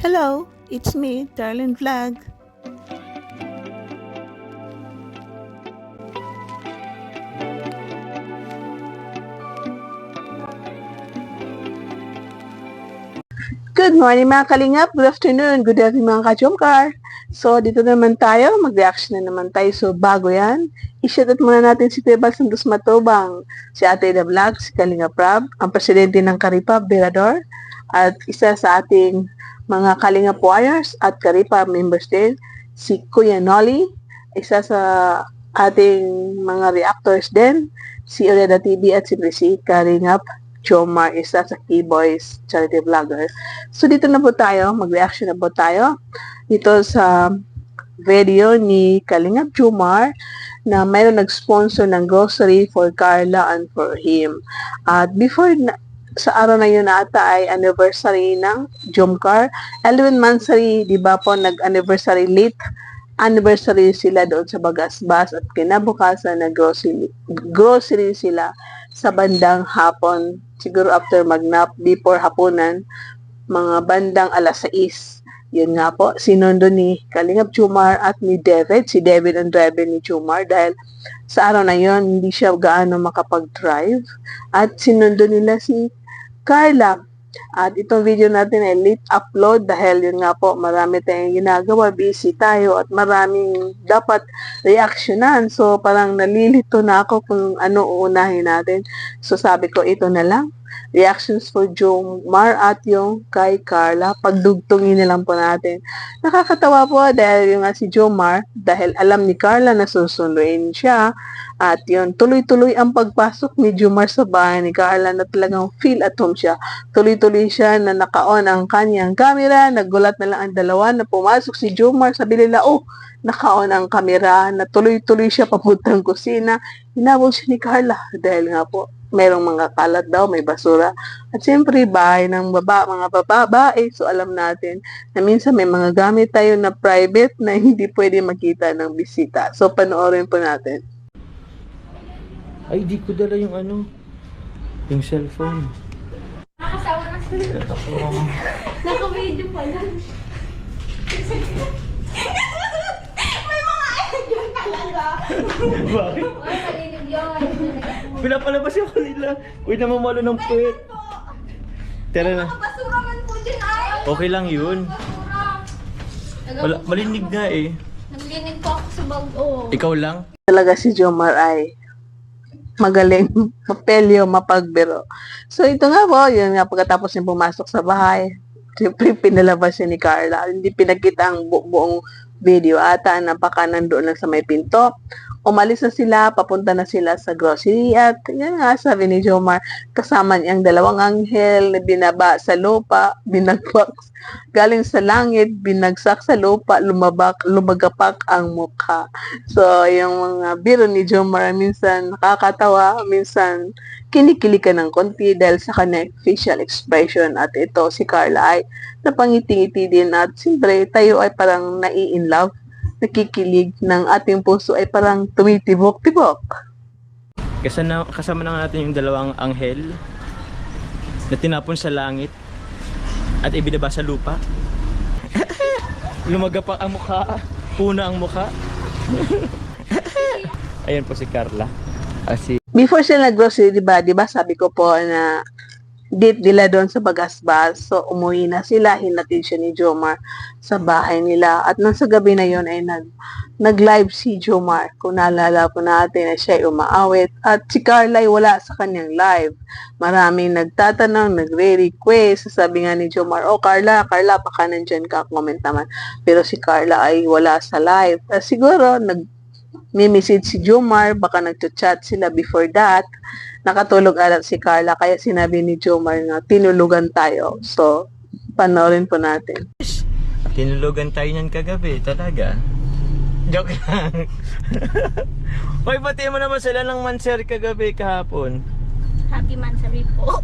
Hello, it's me, Darlene Vlog. Good morning mga kalingap, good afternoon, good evening mga ka-Jomcar. So dito naman tayo, mag-reaction na naman tayo. So bago yan, i-shoutout muna natin si Tebal Santos Matubang, si Ate The Vlog, si Kalinga Prab, ang presidente ng Karipab, Berador, at isa sa ating mga Kalinga Warriors at Karipab members din, si Kuya Nolly, isa sa ating mga reactors din, si Oreda TV at si Presi Kalingap Jomar, isa sa Keyboys charity vlogger. So dito na po tayo, mag-reaction na po tayo dito sa video ni Kalingap Jomar na mayroon nag-sponsor ng grocery for Carla and for him. At before sa araw na yun ata ay anniversary ng Jomcar, 11th monthsary, di ba po, nag-anniversary late anniversary sila doon sa Bagasbas at kinabukasan na grocery sila sa bandang hapon, siguro after magnap, before hapunan, mga bandang alas 6. Yun nga po, sinundo ni Kalingap Jomar at ni David, si David ang driver ni Jomar dahil sa araw na yon hindi siya gaano makapag-drive at sinundo nila si Carla. At itong video natin ay late upload dahil yun nga po, marami tayong ginagawa, busy tayo at maraming dapat reactionan. So parang nalilito na ako kung ano uunahin natin. So sabi ko ito na lang, reactions for Jomar at yung kay Carla. Pagdugtungin na lang po natin. Nakakatawa po dahil yung nga si Jomar, dahil alam ni Carla na susunduin siya. At yun, tuloy-tuloy ang pagpasok ni Jomar sa bahay ni Carla na talagang feel at home siya. Tuloy-tuloy siya na naka-on ang kanyang camera. Naggulat na lang ang dalawa na pumasok si Jomar. Sabi nila, oh, naka-on ang camera. Na tuloy-tuloy siya papuntang kusina. Hinabol siya ni Carla dahil nga po, merong mga kalat daw, may basura. At siyempre, bahay ng mga babae. So, alam natin na minsan may mga gamit tayo na private na hindi pwede makita ng bisita. So, panoorin po natin. Ay, di ko dala yung ano, yung cellphone. Nakasawa na sila. Naka-video pa lang. May mga idol talaga. Bakit? Ay, malinig yun. Pinapalabas yung kanila. Uy, namamalo ng puwet. Tara na. Mga basura man po dyan ay. Okay lang yun. Basura. Malinig nga eh. Naglinig po ako sa bag. Oh. Ikaw lang? Talaga si Jomar ay magaling, mapelyo, mapagbiro. So ito nga po, yun nga pagkatapos niya pumasok sa bahay, siyempre pinalabas siya ni Carla. Hindi pinakita ang buong video ata, napaka nandoon lang sa may pinto. Umalis na sila, papunta na sila sa grocery at yan nga sabi ni Jomar, kasama niya ang dalawang anghel na binaba sa lupa, binagpak galing sa langit, binagsak sa lupa, lumagapak ang mukha. So, yung mga biro ni Jomar minsan nakakatawa, minsan kinikili ka ng konti dahil sa kanyang facial expression. At ito, si Carla ay napangiti-ngiti din at siyempre tayo ay parang nai-in love, nakikilig ng ating puso ay parang tumitibok-tibok. Kasama na natin yung dalawang anghel na tinapon sa langit at ibinaba sa lupa. Lumagapak ang mukha, puna ang mukha. Ayan po si Carla. Before sila nag-grocery, diba sabi ko po na date nila doon sa Bagasbas. So, umuwi na sila, hinatid siya ni Jomar sa bahay nila. At nang sa gabi na yon ay nag-live si Jomar. Kung naalala po natin na siya ay umaawit. At si Carla ay wala sa kanyang live. Maraming nagtatanong, nagre-request. Sabi nga ni Jomar, oh Carla, baka nandyan ka, comment naman. Pero si Carla ay wala sa live. Siguro, nag-message si Jomar, baka nag-chat sila before that. Nakatulog alat si Carla, kaya sinabi ni Jomar na tinulugan tayo. So, panoorin po natin. Tinulugan tayo niyan kagabi, talaga. Joke lang. Hoy, pati mo naman sila ng manser kagabi kahapon. Happy Mansari po.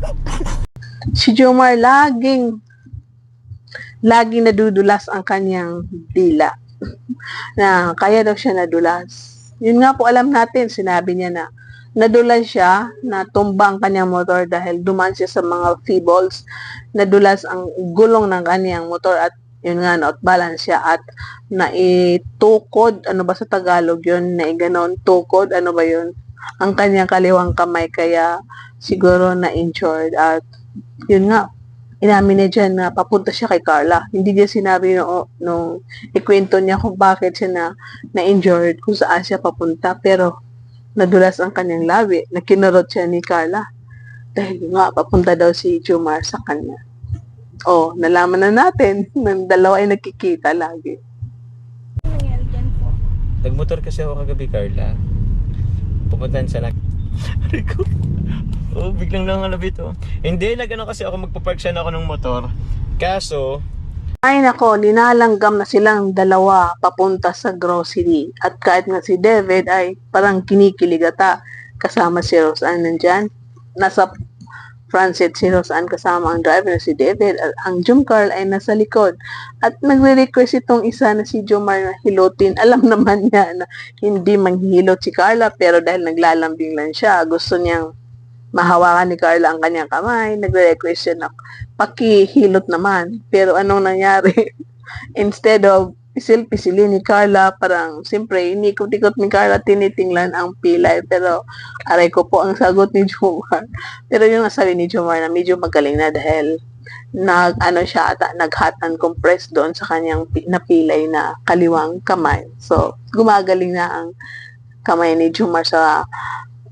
Si Jomar laging nadudulas ang kanyang dila. Na kaya daw siya nadulas. Yun nga po alam natin, sinabi niya na nadulas siya, natumba ang kanyang motor dahil dumaan siya sa mga feebles. Nadulas ang gulong ng kanyang motor at yun nga, not balance siya at naitukod, ano ba sa Tagalog yun, naiganon, tukod, ano ba yun, ang kanyang kaliwang kamay, kaya siguro na-injured at yun nga, inamin niya dyan na papunta siya kay Carla. Hindi niya sinabi nung ikwento niya kung bakit siya na-injured, kung saan siya papunta, pero nadulas ang kanyang labi, na kinurot siya ni Carla. Dahil nga, papunta daw si Jomar sa kanya. Oh, nalaman na natin ng dalawa ay nagkikita lagi. Ano nangyari dyan po? Nagmotor kasi ako kagabi, Carla. Pupuntahan sa Aray ko. Oh, biglang lang alabit oh. Hindi, nag-ano kasi ako, magpapark siya na ako ng motor. Kaso, Ay nako, linalanggam na silang dalawa papunta sa grocery. At kahit nga si David ay parang kinikiligata. Kasama si Roseanne nandyan. Nasa front seat si Roseanne kasama ang driver na si David. At ang Jomcar ay nasa likod. At nagre-request itong isa na si Jomar na hilutin. Alam naman niya na hindi manghihilot si Carla, pero dahil naglalambing lang siya, gusto niyang mahawakan ni Carla ang kanyang kamay. Nagre-request siya na pakihilot naman. Pero anong nangyari? Instead of pisil-pisilin ni Carla, parang siyempre inikot-ikot ni Carla, tinitinglan ang pilay. Pero aray ko po ang sagot ni Jomar. Pero yung nasabi ni Jomar na medyo magaling na dahil nag-hot and compress doon sa kanyang napilay na kaliwang kamay. So, gumagaling na ang kamay ni Jomar sa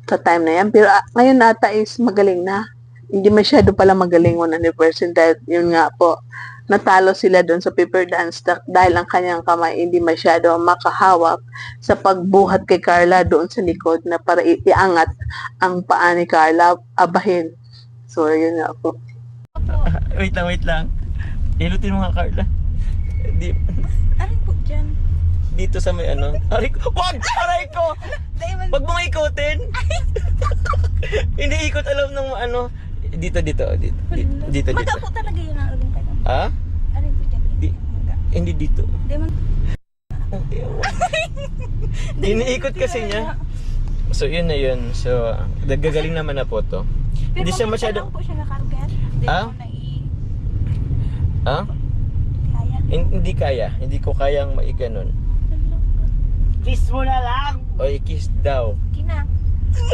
time na yan. Pero ngayon nata is magaling na. Hindi masyado pala magaling 100% dahil yun nga po, natalo sila doon sa paper dance dahil ang kanyang kamay hindi masyado makahawak sa pagbuhat kay Carla doon sa likod na para iangat ang paa ni Carla, abahin. So, yun nga po. wait lang. Hilutin mo nga, Carla. Di, Ano po dyan? dito sa may ano. Aray ko. Wag! Aray ko! Diamond. Wag mo nga ikutin. Hindi ikot alam ng ano. Dito. Dito. Maga po talaga yun ang uling kayo. Ha? Ano po dyan? Maga. Hindi dito. Diamond. Iniikot kasi niya. So, yun na yun. So, nagagaling naman na po to. Hindi siya masyado... po siya nakargat. Ah? Ha? Kaya. Hindi kaya. Hindi ko kayang maiganon. Kiss mo na lang! O, i-kiss daw. Kina.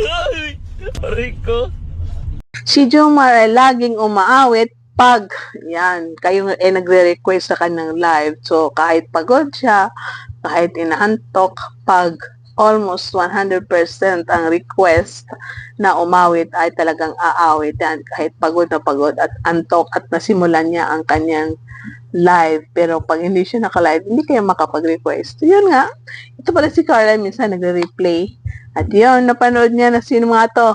Ay! Aray ko. Si Jomar ay laging umaawit pag, yan, kayo nagre-request sa kanyang live. So, kahit pagod siya, kahit inahantok, pag almost 100% ang request na umawit ay talagang aawit yan. Kahit pagod na pagod at antok at nasimulan niya ang kanyang live. Pero pag hindi siya naka-live, hindi kayo makapag-request. So, yun nga. Ito pala si Carla, minsan nagre-replay. At yun, napanood niya na sino nga to.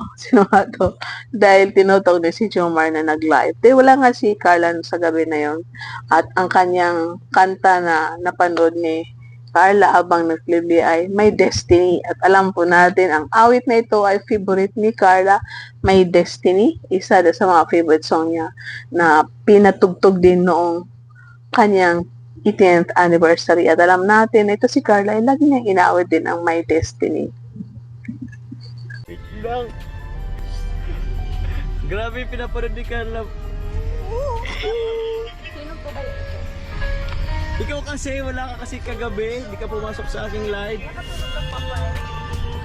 Dahil tinutog na si Jomar na nag-live. Dahil wala nga si Carla sa gabi na yun. At ang kanyang kanta na napanood ni Carla habang nag-live ay My Destiny. At alam po natin, ang awit na ito ay favorite ni Carla, My Destiny. Isa sa mga favorite song niya na pinatugtog din noong kanyang 18th anniversary. At alam natin, ito si Carla ay lagi niyang inaawit din ang My Destiny. Wait lang. Grabe yung pinapanood ni Carla. Sino po kayo? Ikaw kasi, wala ka kasi kagabi. Hindi ka pumasok sa aking live.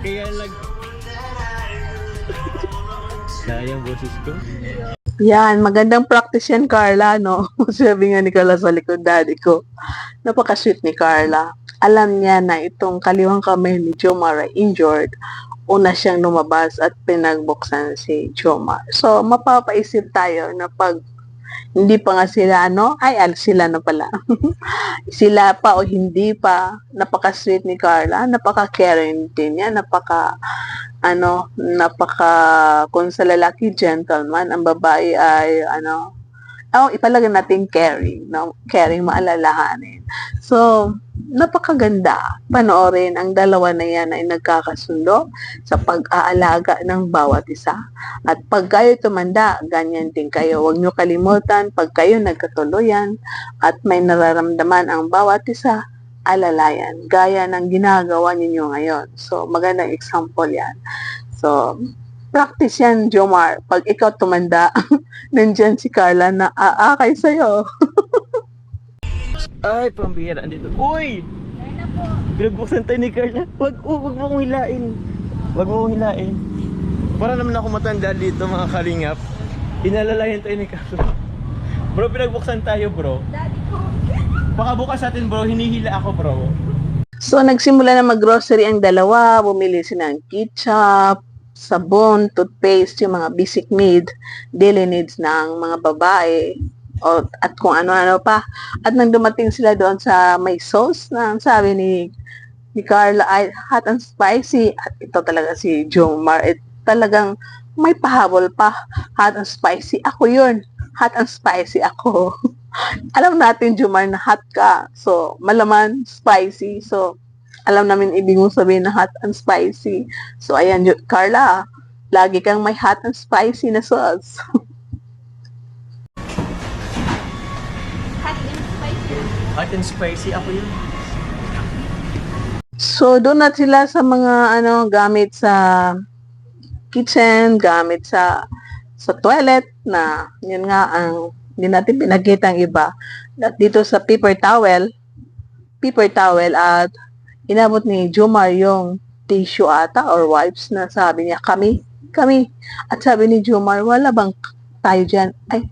Kaya sayang boses ko. Yan, magandang practice yan, Carla, no? Sabi nga ni Carla sa likod, daddy ko. Napaka-sweet ni Carla. Alam niya na itong kaliwang kamay ni Jomar ay injured. Una siyang lumabas at pinagbuksan si Jomar. So, mapapaisip tayo na pag hindi pa nga sila, sila na pala. Sila pa o hindi pa, napaka-sweet ni Carla, napaka-caring din niya, kung sa lalaki, gentleman, ang babae ay, ipalagay natin caring, no? Caring, maalalahanin. So, napakaganda panoorin ang dalawa na yan ay nagkakasundo sa pag-aalaga ng bawat isa. At pag kayo tumanda, ganyan din kayo. Huwag nyo kalimutan, pag kayo nagkatuluyan at may nararamdaman ang bawat isa, alalayan. Gaya ng ginagawa ninyo ngayon. So, magandang example yan. So, practice yan, Jomar. Pag ikaw tumanda, nandyan si Carla na aakay sa'yo. Ay, pambihira. Andito. Uy! Ayun na po. Pinagbuksan tayo ni Carla. Wag mo akong hilain. Wag mo akong hilain. Para naman ako matanda dito, mga kalingap. Inalalayan tayo ni Carla. Bro, pinagbuksan tayo, bro. Daddy po. Baka bukas natin, bro. Hinihila ako, bro. So, nagsimula na mag-grocery ang dalawa. Bumili sila ng ketchup, sabon, toothpaste, yung mga basic need, daily needs ng mga babae, at kung ano-ano pa. At nang dumating sila doon sa may sauce na sabi ni Carla ay hot and spicy. At ito talaga si Jomar. Talagang may pahabol pa. Hot and spicy. Ako yun. Hot and spicy ako. Alam natin, Jomar, na hot ka. So, malaman, spicy. So, alam namin ibig mong sabihin na hot and spicy. So, ayan, Carla, lagi kang may hot and spicy na sauce. Hot and spicy. Hot and spicy. Ako yun. So, doon na sila sa mga gamit sa kitchen, gamit sa toilet na yun nga ang hindi natin pinakita ang iba. At dito sa paper towel at inabot ni Jomar yung tissue ata or wipes na sabi niya, kami. At sabi ni Jomar, wala bang tayo dyan? Ay,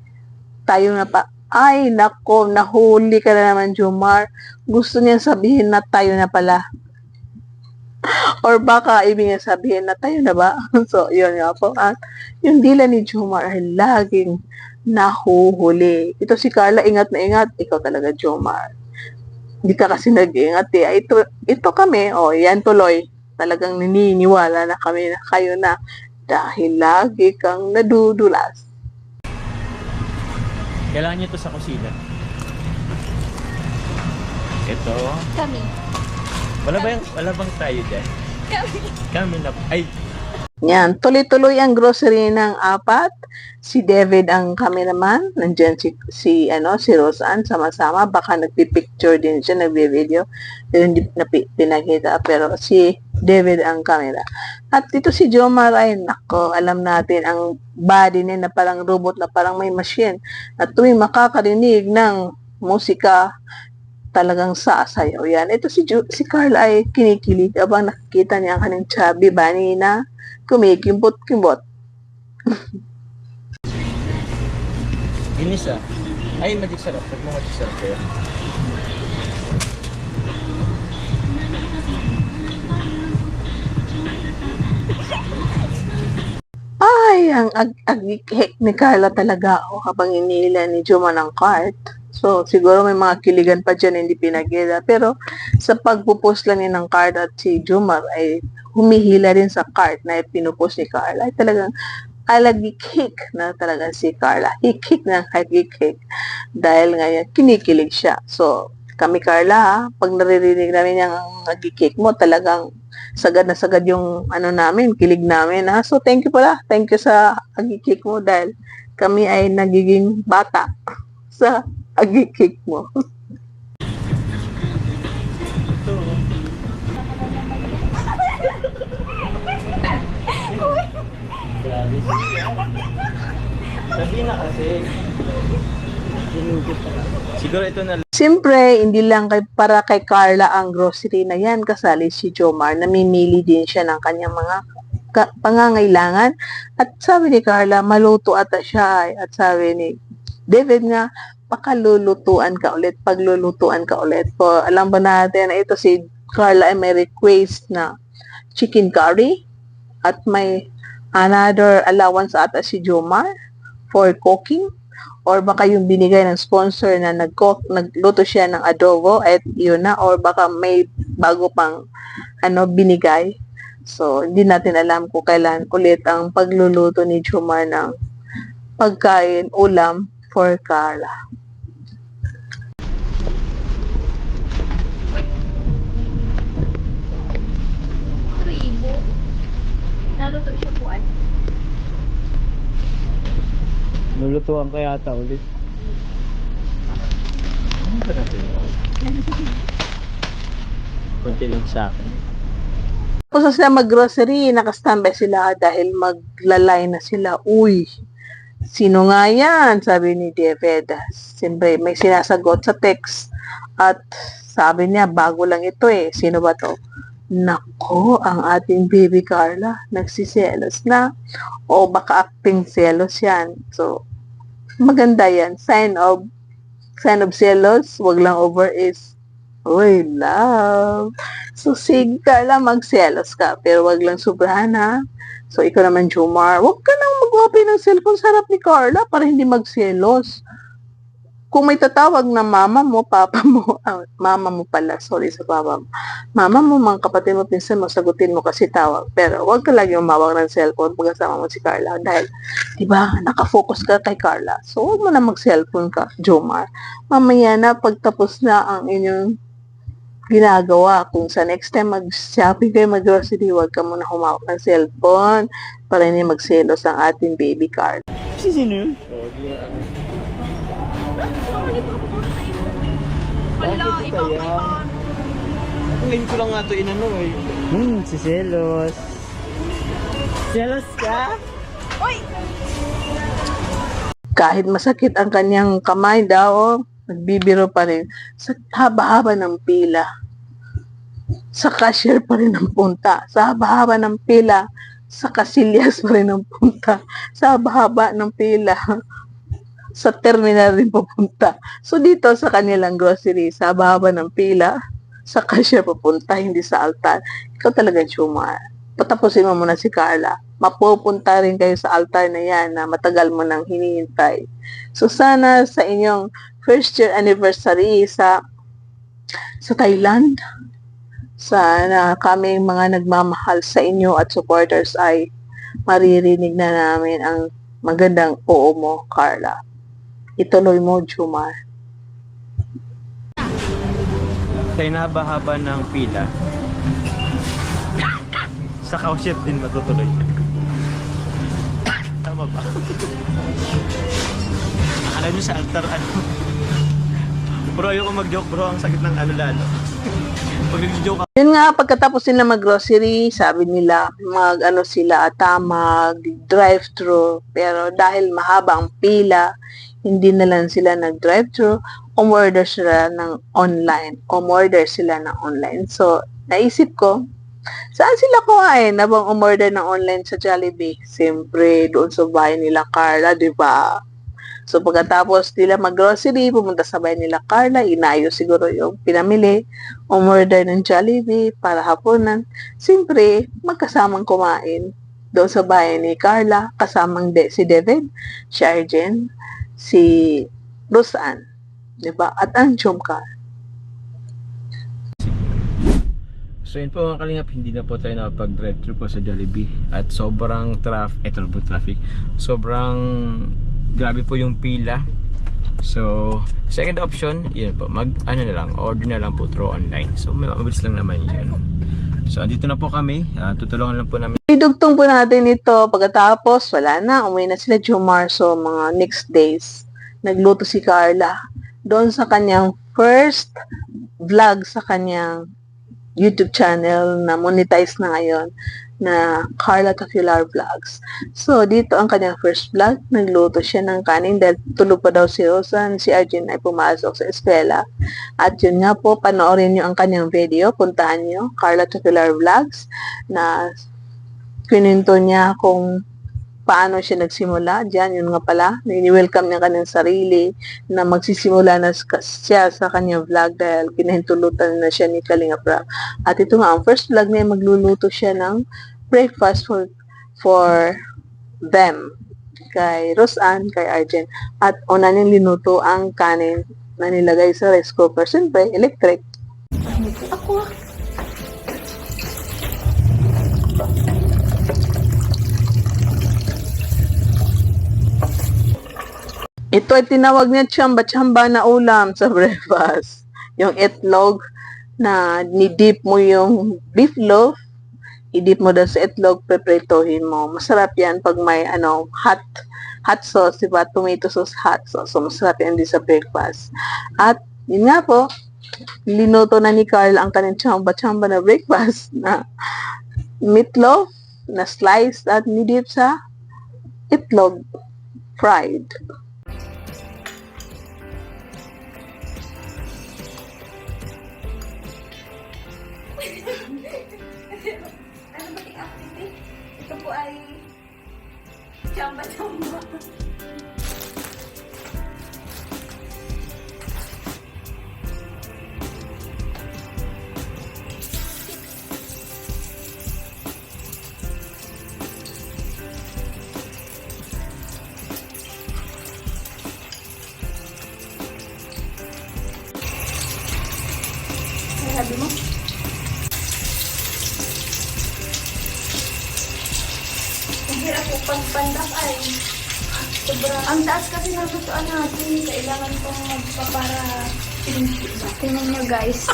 tayo na pa. Ay, nako, nahuli ka na naman, Jomar. Gusto niya sabihin na tayo na pala. Or baka ibig niya sabihin na tayo na ba? So, yun nga po. At yung dila ni Jomar ay laging nahuhuli. Ito si Carla, ingat na ingat. Ikaw talaga, Jomar. Hindi ka kasi nag-iingat eh. Ito kami, yan tuloy. Talagang naniniwala na kami na kayo na dahil lagi kang nadudulas. Kailangan nyo ito sa kusina. Ito. Kami. Wala bang tayo dyan? Kami na. Ay, Yan, tuloy-tuloy ang grocery ng apat. Si David ang cameraman. Nandiyan si Roseanne sama-sama. Baka nagpipicture din siya, nagbe-video. Pero hindi pinakita. Pero si David ang camera. At dito si Jomar ay, nako, alam natin ang body niya na parang robot, na parang may machine. At tuwing makakarinig ng musika, talagang sasayaw yan. Ito si Carla ay kinikilig abang nakikita niya ang kanyang chubby bunny na kumikimbot-kimbot. ginis ah. Ay, magic sarap. Pag mo magic sarap kayo. Ay, ang ag-hek ni Carla talaga habang inila ni Joma ng cart. So, siguro may mga kiligan pa dyan hindi pinagila. Pero, sa pagpupost lang niya ng card at si Jomar ay humihila rin sa card na pinupost ni Carla. Ay talagang alagikik na talaga si Carla. Hikik na hikik. Dahil ngayon, kinikilig siya. So, kami Carla, pag naririnig namin yung nagkikik mo, talagang sagad na sagad yung namin, kilig namin. Ha? So, thank you pala. Thank you sa agikik mo dahil kami ay nagiging bata sa agikik mo. Ito. Grabe. Sabi na kasi. Siguro ito na lang. Siyempre, hindi lang para kay Carla ang grocery na yan. Kasali si Jomar. Namimili din siya ng kanyang mga pangangailangan. At sabi ni Carla, maluto ata siya. At sabi ni David nga, paglulutuan ka ulit. Po, alam ba natin na ito si Carla ay may request na chicken curry at may another allowance ata si Jomar for cooking, or baka yung binigay ng sponsor na nagluto siya ng adobo at yun na, or baka may bago pang binigay. So, hindi natin alam kung kailan ulit ang pagluluto ni Jomar ng pagkain, ulam for Carla. Tribo. Naluto siya po. Lulutuan ka yata ulit. Ano ba natin? Kunti lang sa akin. Tapos sila mag-grocery, nakastambay sila dahil maglalay na sila. Uy, sino nga yan? Sabi ni David. Siyempre, may sinasagot sa text At sabi niya, bago lang ito eh. Sino ba to? Nako, ang ating baby Carla, nagsiselos na. O baka acting selos yan. So, maganda yan. Sign of selos, wag lang over is, uy, love. So, sige Carla, magselos ka. Pero wag lang sobrahan ha. So, ikaw naman, Jomar, wag ka nang mag-open ng cellphone sa harap ni Carla para hindi magselos. Kung may tatawag na mama mo, papa mo, mama mo pala, sorry sa papa mo. Mama mo, mga kapatid mo, pinsan mo, sagutin mo kasi tawag. Pero wag ka lang yung mawag ng cellphone pagkasama mo si Carla. Dahil, di ba, nakafocus ka kay Carla. So, wag mo na mag-cellphone ka, Jomar. Mamaya na, pagtapos na ang inyong ginagawa. Kung sa next time mag-shopping kayo, mag-grocery, wag ka muna humawak ng cellphone para hindi magselos ang ating baby Carla. Sino yun? Wala, ikaw may pan. Ngayon ko lang nga ito inano eh. Si Selos. Selos ka? Kahit masakit ang kanyang kamay daw, nagbibiro pa rin. Sa haba-haba ng pila. Sa cashier pa rin ang punta. Sa haba-haba ng pila, sa kasilyas pa rin ang punta. Sa haba-haba ng pila, sa terminal rin pupunta. So dito sa kanilang grocery, sa haba-haba ng pila, sa cashier pupunta, hindi sa altar. Ikaw talaga, Jomar. Patapusin mo muna si Carla. Mapupunta rin kayo sa altar na yan na matagal mo nang hinihintay. So sana sa inyong first year anniversary sa Thailand, sana kaming mga nagmamahal sa inyo at supporters ay maririnig na namin ang magandang oo mo, Carla. Ituloy mo, Jomar. Sa inahaba-haba ng pila, sa cashier din matutuloy. Tama ba? Akala nyo sa altar ano? Bro, ayoko mag-joke bro, ang sakit ng ano lalo. Pag nag-joke ako. Yun nga, pagkatapos nila mag-grocery, sabi nila, mag-drive-thru. Pero dahil mahaba ang pila, hindi na lang sila nag-drive-thru, umorder sila ng online. So, naisip ko, saan sila kumain na bang umorder ng online sa Jollibee? Siyempre, doon sa bahay nila Carla, di ba? So, pagkatapos nila mag-grocery, pumunta sa bahay nila Carla, inayo siguro yung pinamili, umorder ng Jollibee para hapunan. Siyempre, magkasamang kumain doon sa bahay ni Carla, kasamang si David, si Arjen, si Roseanne, di ba? At ang Jomcar. So yun po mga kalingap, hindi na po tayo nakapag-drive-thru po sa Jollibee. At sobrang traffic, sobrang grabe po yung pila. So, second option, yun po, order na lang po through online. So, mabilis lang naman yun. So, andito na po kami, tutulungan lang po namin. Idugtong po natin ito. Pagkatapos, wala na. Umuwi na sila Jomar. So, mga next days, nagluto si Carla. Doon sa kanyang first vlog sa kanyang YouTube channel na monetize na ngayon na Carla Tafilar Vlogs. So, dito ang kanyang first vlog. Nagluto siya ng kanin dahil tulog pa daw si Rosan. Si Arjen ay pumasok sa eskwela. At yun nga po, panoorin nyo ang kanyang video. Puntahan nyo, Carla Tafilar Vlogs, na kininto niya kung paano siya nagsimula. Diyan, yun nga pala, welcome niya kanyang sarili na magsisimula na siya sa kanyang vlog dahil kinahintulutan na siya ni Kalinga Prab. At ito nga, ang first vlog niya, magluluto siya ng breakfast for them. Kay Roseanne, kay Arjen. At una niyang linuto ang kanin na nilagay sa rice cooker. Siyempre, electric. Ito ay tinawag niya tsamba-tsamba na ulam sa breakfast. Yung itlog na nidip mo yung beef loaf, idip mo daw sa itlog, prepretohin mo. Masarap yan pag may hot sauce, diba? Tomato sauce, hot sauce. So, masarap yan din sa breakfast. At, yun nga po, linuto na ni Carl ang kanyang tsamba-tsamba na breakfast na meatloaf na slice at nidip sa itlog fried. Ano ba yung activity? Ito po ay chamba-chamba. Ano sabi mo? Ang hirap po pagpandak ay sobra. Ang taas kasi ng tutuan natin. Kailangan pong magpapara tingnan nyo guys.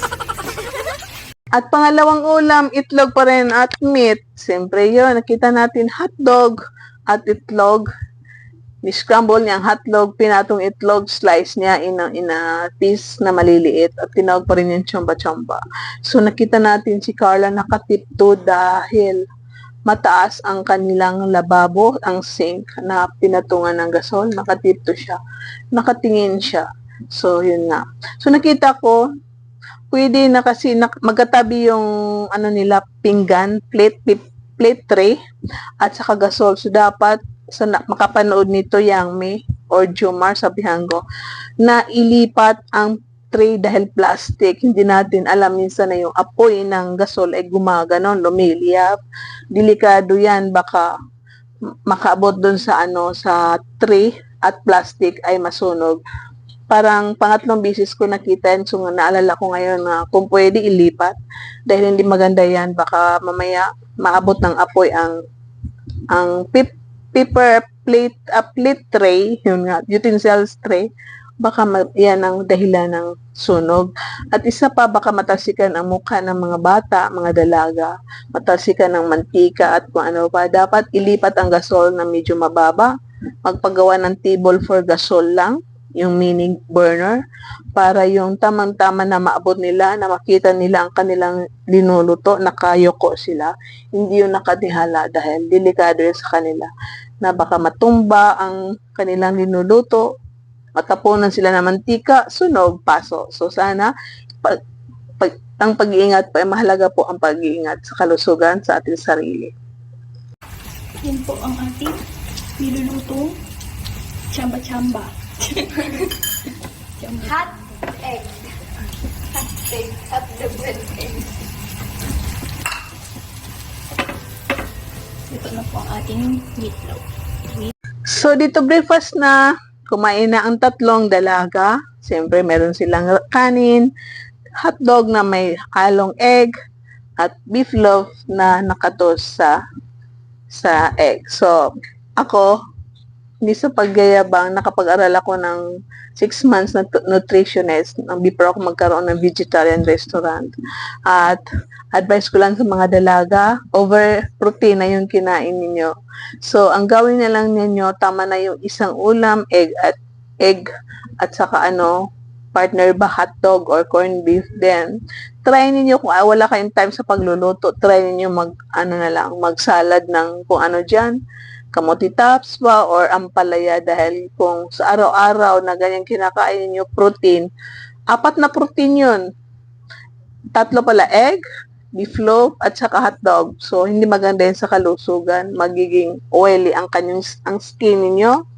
At pangalawang ulam, itlog pa rin at meat. Siyempre yun, nakita natin hotdog at itlog. Ni-scramble niya ang hotdog, pinatong itlog, slice niya in a piece na maliliit at tinawag pa rin yung chamba-chamba. So nakita natin si Carla nakatipto dahil mataas ang kanilang lababo, ang sink na pinatungan ng gasol, nakatipto siya, nakatingin siya. So yun nga. So nakita ko, pwede na kasi magkatabi yung ano nila, pinggan, plate tray at saka gasol. So dapat sa makapanood nito Yang Mi or Jomar, sabihan ko, na ilipat ang tray dahil plastic. Hindi natin alam minsan na yung apoy ng gasol ay gumaganon, lumiliyap. Delikado yan, baka makaabot dun sa sa tray at plastic ay masunog. Parang pangatlong bisis ko nakita yan, so naalala ko ngayon na kung pwede ilipat dahil hindi maganda yan, baka mamaya maabot ng apoy ang paper plate tray, yun nga, utensils tray, baka yan ang dahilan ng sunog. At isa pa, baka matalsikan ang mukha ng mga bata, mga dalaga, matalsikan ng mantika at kung ano pa. Dapat ilipat ang gasol na medyo mababa, magpagawa ng table for gasol lang, yung mini burner, para yung tamang-tama na maabot nila, na makita nila ang kanilang linuluto, nakayoko sila, hindi yung nakatihala dahil delikado yun sa kanila, na baka matumba ang kanilang linuluto, matapunan sila ng mantika, sunog, paso. So sana, ang pag-iingat pa, mahalaga po ang pag-iingat sa kalusugan sa ating sarili. Yan po ang ating niluluto. Chamba-chamba. Hot egg. Hot egg at the bread egg. Ito na po ang ating meatloaf. So, dito breakfast na, kumain na ang tatlong dalaga. Siyempre, meron silang kanin, hotdog na may halong egg, at beef loaf na nakatos sa egg. So, ako, hindi sa paggayabang, nakapag-aral ako ng 6 months na nutritionist before ako magkaroon ng vegetarian restaurant. At advice ko lang sa mga dalaga, over protein na yung kinain ninyo. So, ang gawin na lang ninyo, tama na yung isang ulam, egg at saka partner ba hotdog or corned beef. Then, try ninyo kung wala kayong time sa pagluluto, try ninyo mag-salad ng kung ano dyan, kamote tops ba or ampalaya, dahil kung sa araw-araw na ganyan kinakain ninyo protein, 4 na protein yun. 3 pala egg, beef loaf, at saka hotdog. So, hindi maganda yun sa kalusugan. Magiging oily ang skin ninyo.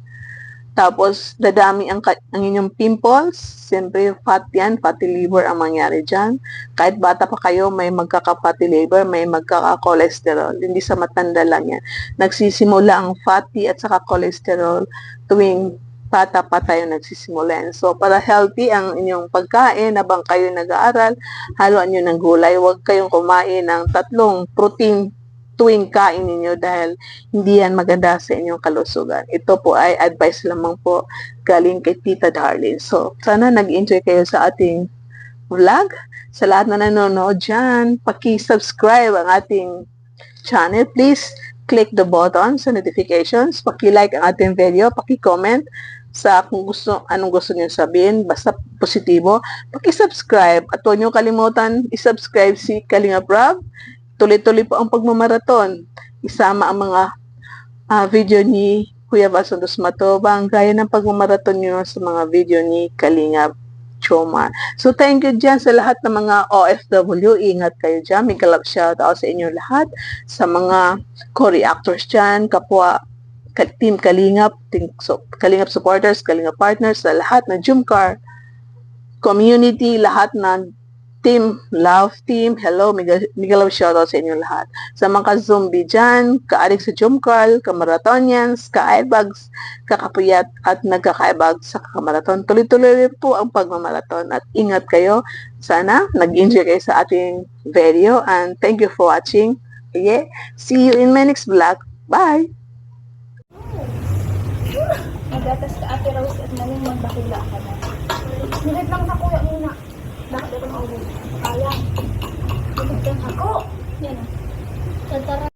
Tapos, dadami ang inyong pimples. Siyempre, fat yan, fatty liver ang mangyari dyan. Kahit bata pa kayo, may magkaka-fatty liver, may magkaka-cholesterol. Hindi sa matanda lang yan. Nagsisimula ang fatty at saka cholesterol tuwing bata pa tayo nagsisimula yan. So, para healthy ang inyong pagkain, habang kayo nag-aaral, haluan nyo ng gulay. Huwag kayong kumain ng 3 protein tuwing kain ninyo dahil hindi yan maganda sa inyong kalusugan. Ito po ay advice lamang po galing kay Tita Darlene. So, sana nag-enjoy kayo sa ating vlog. Sa lahat na nanonood dyan, paki-subscribe ang ating channel. Please click the button sa notifications. Paki-like ang ating video. Paki-comment sa anong gusto niyo sabihin. Basta positibo. Paki-subscribe. At huwag niyo kalimutan i-subscribe si Kalingap Rob. Tuloy-tuloy po ang pagmamaraton. Isama ang mga video ni Kuya Bason Dos Matubang, gaya ng pagmamaraton nyo sa mga video ni Kalingap Jomar. So thank you dyan sa lahat ng mga OFW. Ingat kayo dyan. May galap shout out sa inyo lahat. Sa mga co-reactors dyan, kapwa Team Kalingap, Kalingap supporters, Kalingap partners, sa lahat ng Jumcar community, lahat ng team, love team, hello, mega love shoutout sa inyo lahat. Sa mga zombie dyan, kaadik sa Jumcar, ka-marathonians, ka-ibags, kakapuyat at nagkaka-ibag sa kamarathon. Tuloy-tuloy rin po ang pagmamarathon at ingat kayo. Sana nag-enjoy kayo sa ating video and thank you for watching. Okay? See you in my next vlog. Bye! Nagatas ka Ate Rose at maling magbakila ka na. Nilit lang sa kuya muna. Bakit ito mauwi? Kaya. Nilit lang ako. Yan. Tara.